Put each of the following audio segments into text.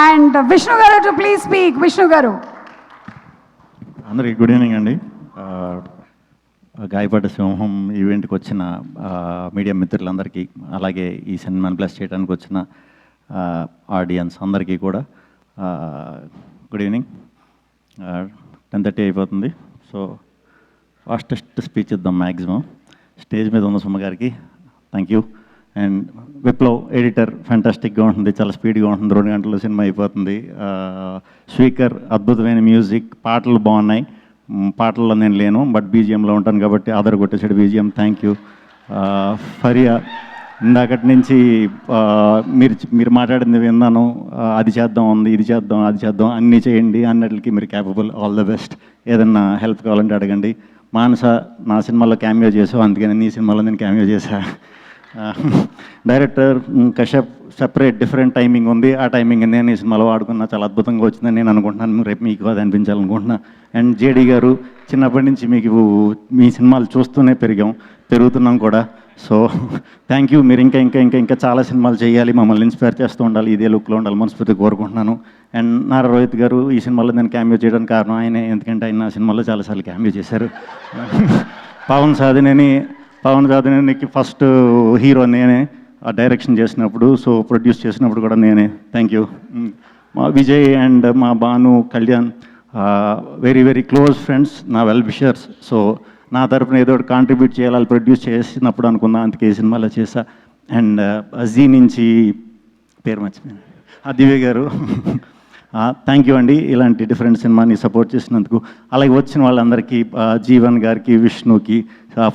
And Vishnu గారు to please speak. Vishnu గారు. అందరికీ గుడ్ ఈవినింగ్ అండి. గాయపడ్డ సింహం ఈవెంట్కి వచ్చిన మీడియా మిత్రులందరికీ, అలాగే ఈ సినిమాని బ్లెస్ చేయడానికి వచ్చిన ఆడియన్స్ అందరికీ కూడా గుడ్ ఈవినింగ్. 10:30 అయిపోతుంది. సో ఫాస్టెస్ట్ స్పీచ్ ఇద్దాం మ్యాక్సిమం. స్టేజ్ మీద ఉన్న సుమ గారికి thank you. And Viplav editor ఫ్యాంటాస్టిక్గా ఉంటుంది, చాలా స్పీడ్గా ఉంటుంది, 2 గంటల్లో సినిమా అయిపోతుంది. స్పీకర్ అద్భుతమైన మ్యూజిక్, పాటలు బాగున్నాయి. పాటల్లో నేను లేను, బట్ బీజిఎంలో ఉంటాను కాబట్టి ఆధార్ కొట్టేసాడు బీజిఎం. Thank you. ఫరియా, ఇందాకటి నుంచి మీరు మాట్లాడింది విన్నాను. అది చేద్దాం ఉంది, ఇది చేద్దాం, అది చేద్దాం, అన్నీ చేయండి అన్నట్లకి మీరు క్యాపబుల్. All the best. ఏదన్నా హెల్ప్ కావాలంటే అడగండి. మానస, నా సినిమాలో క్యామియో చేసావు, అందుకని నీ సినిమాలో నేను క్యామియో చేశా. Director Kashyap, separate different timing ఉంది. ఆ టైమింగ్ నేను ఈ సినిమాలో వాడుకున్నా, చాలా అద్భుతంగా వచ్చిందని నేను అనుకుంటున్నాను. రేపు మీకు అది అనిపించాలనుకుంటున్నా. అండ్ జేడీ గారు, చిన్నప్పటి నుంచి మీకు మీ సినిమాలు చూస్తూనే పెరుగుతున్నాం కూడా. So thank you. మీరు ఇంకా ఇంకా ఇంకా ఇంకా చాలా సినిమాలు చేయాలి, మమ్మల్ని ఇన్స్పైర్ చేస్తూ ఉండాలి, ఇదే లుక్లో ఉండాలి మనస్ఫూర్తిగా కోరుకుంటున్నాను. అండ్ నారా రోహిత్ గారు, ఈ సినిమాలో నేను క్యామియో చేయడానికి కారణం ఆయనే, ఎందుకంటే ఆయన నా సినిమాలో చాలాసార్లు క్యామియో చేశారు. పవన్ సాధినేనికి ఫస్ట్ హీరో నేనే, ఆ డైరెక్షన్ చేసినప్పుడు, సో ప్రొడ్యూస్ చేసినప్పుడు కూడా నేనే. Thank you. మా విజయ్ అండ్ మా Bhanu, Kalyan very very close friends, నా వెల్ విషర్స్. సో నా తరఫున ఏదో ఒకటి కాంట్రిబ్యూట్ చేయాలి ప్రొడ్యూస్ చేసినప్పుడు అనుకున్నా, అందుకే ఈ సినిమాలో చేశా. అండ్ జీ నుంచి పేరు మర్చిపోయాను, దివ్య గారు, థ్యాంక్ యూ అండి ఇలాంటి డిఫరెంట్ సినిమాని సపోర్ట్ చేసినందుకు. అలాగే వచ్చిన వాళ్ళందరికీ, జీవన్ గారికి, విష్ణుకి.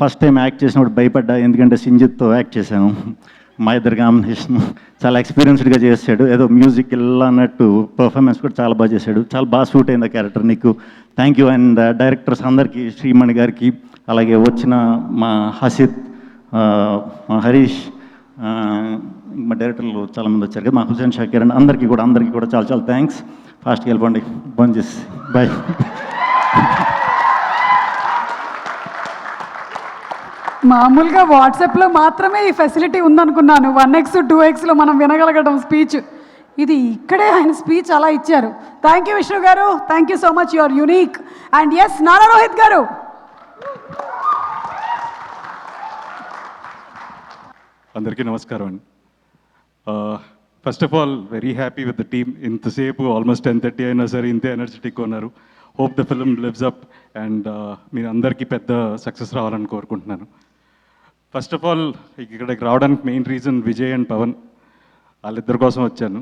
ఫస్ట్ టైం యాక్ట్ చేసినప్పుడు భయపడ్డా, ఎందుకంటే సింజిత్తో యాక్ట్ చేశాను. మా ఇద్దరు కాంబినేషన్ చాలా ఎక్స్పీరియన్స్డ్గా చేశాడు, ఏదో మ్యూజిక్ ఇలా అన్నట్టు పర్ఫార్మెన్స్ కూడా చాలా బాగా చేశాడు. చాలా బాగా సూట్ అయింది ఆ క్యారెక్టర్ నీకు. Thank you. అండ్ డైరెక్టర్స్ అందరికీ, శ్రీమణి గారికి, అలాగే వచ్చిన మా హసిత్, మా హరీష్, మా డైరెక్టర్లు చాలామంది వచ్చారు కదా, మా హుసేన్ షాకీర్ అండ్ అందరికీ కూడా చాలా చాలా థ్యాంక్స్. ఫాస్ట్గా వెళ్ళిపోండి, బంద్ చేసి బాయ్. మామూలుగా వాట్సాప్లో మాత్రమే ఈ ఫెసిలిటీ ఉందనుకున్నాను, 1x 2xలో మనం వినగలగడం స్పీచ్. ఇది ఇక్కడే ఆయన స్పీచ్ అలా ఇచ్చారు. Thank you Vishnu garu, thank you so much, you're unique. And yes, Nara Rohit garu. అందరికీ నమస్కారం అండి. First of all very happy with the team. ఇంతసేపు ఆల్మోస్ట్ 10:30 అయినా సరే ఇంతే ఎనర్జెటిక్గా ఉన్నారు. Hope the film lives up and మీరు అందరికీ పెద్ద సక్సెస్ రావాలని కోరుకుంటున్నాను. ఫస్ట్ ఆఫ్ ఆల్ ఇక్కడికి రావడానికి main reason Vijay and Pavan, వాళ్ళిద్దరి కోసం వచ్చాను.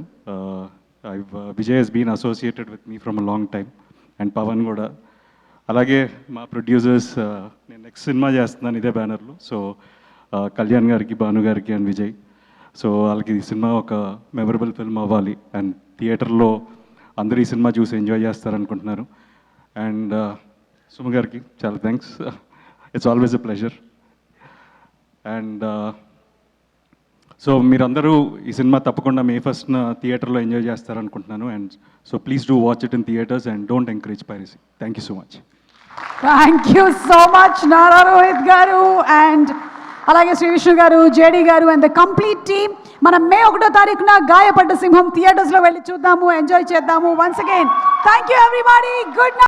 Vijay he's been associated with me from a long time, and Pavan కూడా. అలాగే మా ప్రొడ్యూసర్స్, నేను నెక్స్ట్ సినిమా చేస్తున్నాను ఇదే బ్యానర్లో. సో కళ్యాణ్ గారికి, భాను గారికి అండ్ విజయ్. సో వాళ్ళకి ఈ సినిమా ఒక మెమరబుల్ ఫిల్మ్ అవ్వాలి, అండ్ థియేటర్లో అందరూ ఈ సినిమా చూసి ఎంజాయ్ చేస్తారనుకుంటున్నారు. అండ్ సుమ గారికి చాలా thanks, it's always a pleasure. And so మీరందరూ ఈ సినిమా తప్పకుండా May 1st థియేటర్లో ఎంజాయ్ చేస్తారనుకుంటున్నాను. And so please do watch it in theatres and don't encourage piracy. Thank you so much. Thank you so much Nara Rohit గారు, and అలాగే శ్రీ విష్ణు గారు, JD గారు and the complete team. మనం May 1వ తారీఖున గాయపడ్డ సింహం థియేటర్స్లో వెళ్ళి చూద్దాము, ఎంజాయ్ చేద్దాము. Once again thank you everybody. Good night.